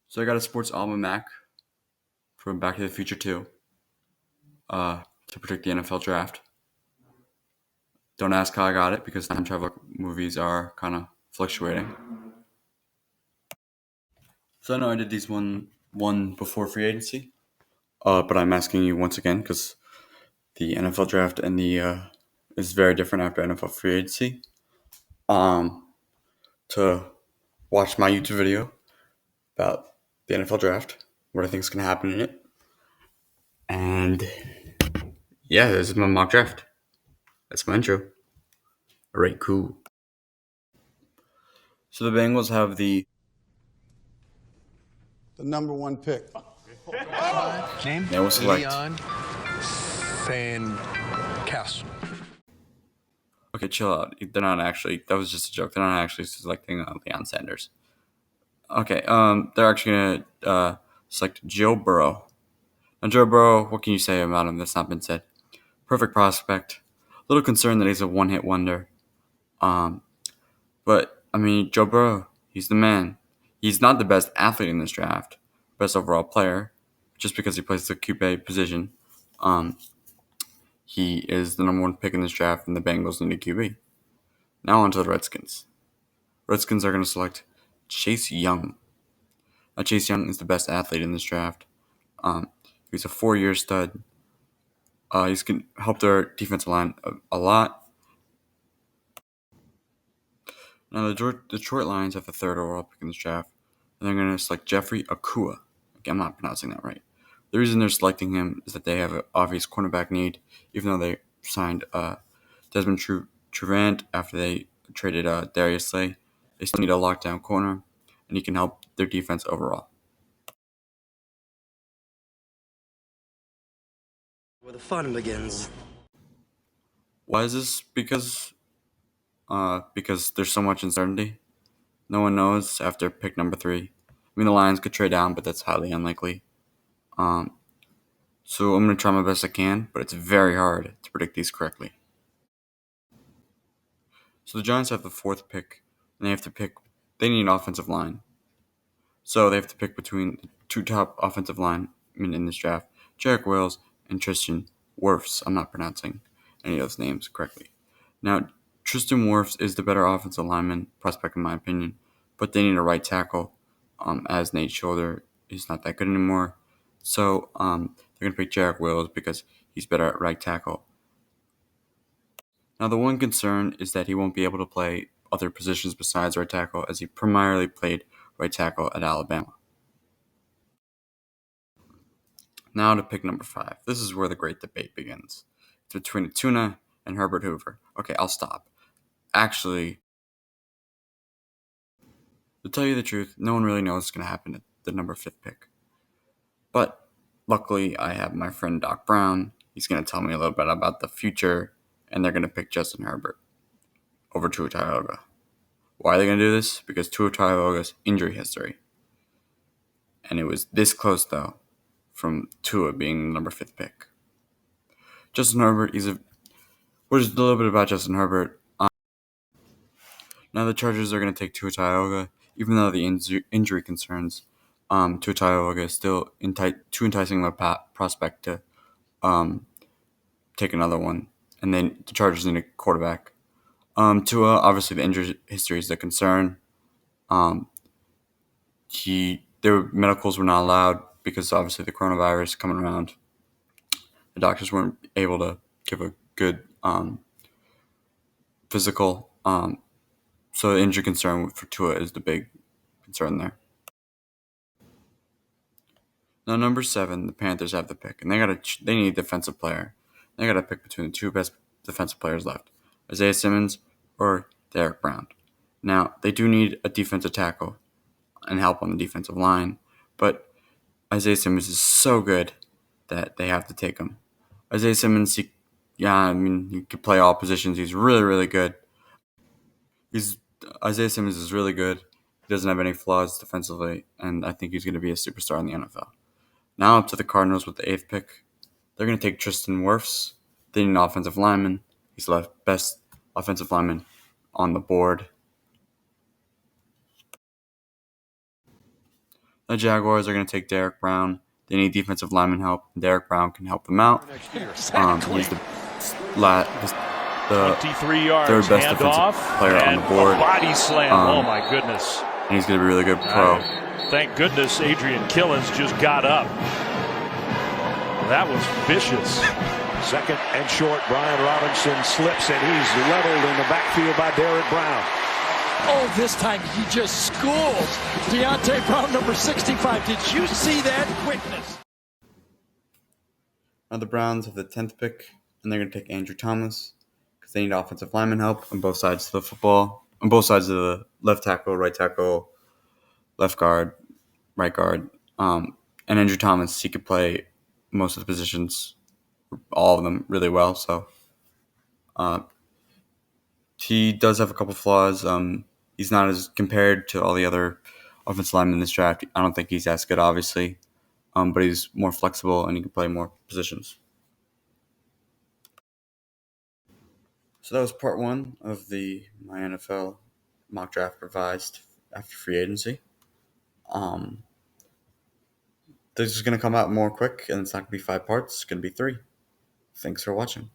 So I got a sports almanac from Back to the Future 2 to predict the NFL draft. Don't ask how I got it because time travel movies are kind of fluctuating. So I know I did these one before free agency, but I'm asking you once again because the NFL draft and the is very different after NFL free agency. Um, to watch my YouTube video about the NFL draft, what I think is going to happen in it, and yeah, this is my mock draft. That's my intro. All right, cool. So the Bengals have the number one pick. Name? they will select. Leon Sandcastle. Okay, chill out. They're not actually. That was just a joke. They're not actually selecting Leon Sanders. Okay. They're actually gonna select Joe Burrow. Now, Joe Burrow. What can you say about him that's not been said? Perfect prospect. Little concerned that he's a one-hit wonder. Um, but I mean, Joe Burrow. He's the man. He's not the best athlete in this draft. Best overall player, just because he plays the QB position. Um, he is the number one pick in this draft, and the Bengals need a QB. Now on to the Redskins. Redskins are going to select Chase Young. Now, Chase Young is the best athlete in this draft. He's a 4-year stud. He's going to help their defensive line a lot. Now, the Detroit Lions have the third overall pick in this draft, and they're going to select Jeffrey Akua. Okay, I'm not pronouncing that right. The reason they're selecting him is that they have an obvious cornerback need, even though they signed Desmond Truvant after they traded Darius Slay. They still need a lockdown corner, and he can help their defense overall. Where the fun begins. Why is this? Because there's so much uncertainty. No one knows after pick number 3. I mean, the Lions could trade down, but that's highly unlikely. Um, so I'm going to try my best I can, but it's very hard to predict these correctly. So the Giants have the 4th pick, and they need an offensive line. So they have to pick between the 2 top offensive linemen in this draft, Jarek Wills and Tristan Wirfs. I'm not pronouncing any of those names correctly. Now, Tristan Wirfs is the better offensive lineman prospect in my opinion, but they need a right tackle, as Nate Schroeder is not that good anymore. So they're going to pick Jarek Wills because he's better at right tackle. Now, the one concern is that he won't be able to play other positions besides right tackle, as he primarily played right tackle at Alabama. Now to pick number 5. This is where the great debate begins. It's between Tuna and Herbert Hoover. Okay, I'll stop. Actually, to tell you the truth, no one really knows what's going to happen at the number 5th pick. But luckily, I have my friend Doc Brown. He's going to tell me a little bit about the future, and they're going to pick Justin Herbert over Tua Tagovailoa. Why are they going to do this? Because Tua Tagovailoa's injury history. And it was this close, though, from Tua being the number 5th pick. Justin Herbert, what is a little bit about Justin Herbert? Now the Chargers are going to take Tua Tagovailoa, even though the injury concerns. Tua Tagovailoa is still too enticing of a prospect to take another one, and then the Chargers need a quarterback. Tua, obviously the injury history is the concern. Their medicals were not allowed because obviously the coronavirus coming around. The doctors weren't able to give a good physical. So the injury concern for Tua is the big concern there. Now, number 7, the Panthers have the pick, and they need a defensive player. They got to pick between the 2 best defensive players left, Isaiah Simmons or Derek Brown. Now, they do need a defensive tackle and help on the defensive line, but Isaiah Simmons is so good that they have to take him. Isaiah Simmons, he can play all positions. He's really, really good. Isaiah Simmons is really good. He doesn't have any flaws defensively, and I think he's going to be a superstar in the NFL. Now up to the Cardinals with the 8th pick. They're going to take Tristan Wirfs. They need an offensive lineman. He's the best offensive lineman on the board. the Jaguars are going to take Derek Brown. They need defensive lineman help. Derek Brown can help them out. He's the 23 yards, third best defensive handoff, player on and the board. a body slam. Oh my goodness! And he's going to be a really good pro. Thank goodness Adrian Killins just got up. That was vicious. Second and short, Brian Robinson slips and he's leveled in the backfield by Derek Brown. Oh, this time he just schools Deontay Brown, number 65. Did you see that quickness? Now the Browns have the 10th pick, and they're going to take Andrew Thomas because they need offensive lineman help on both sides of the football, on both sides of the left tackle, right tackle, left guard, right guard. And Andrew Thomas, he could play most of the positions, all of them, really well. So he does have a couple flaws. He's not as compared to all the other offensive linemen in this draft. I don't think he's as good, obviously, but he's more flexible and he can play more positions. So that was part one of the My NFL mock draft revised after free agency. This is going to come out more quick, and it's not going to be 5 parts. It's going to be 3. Thanks for watching.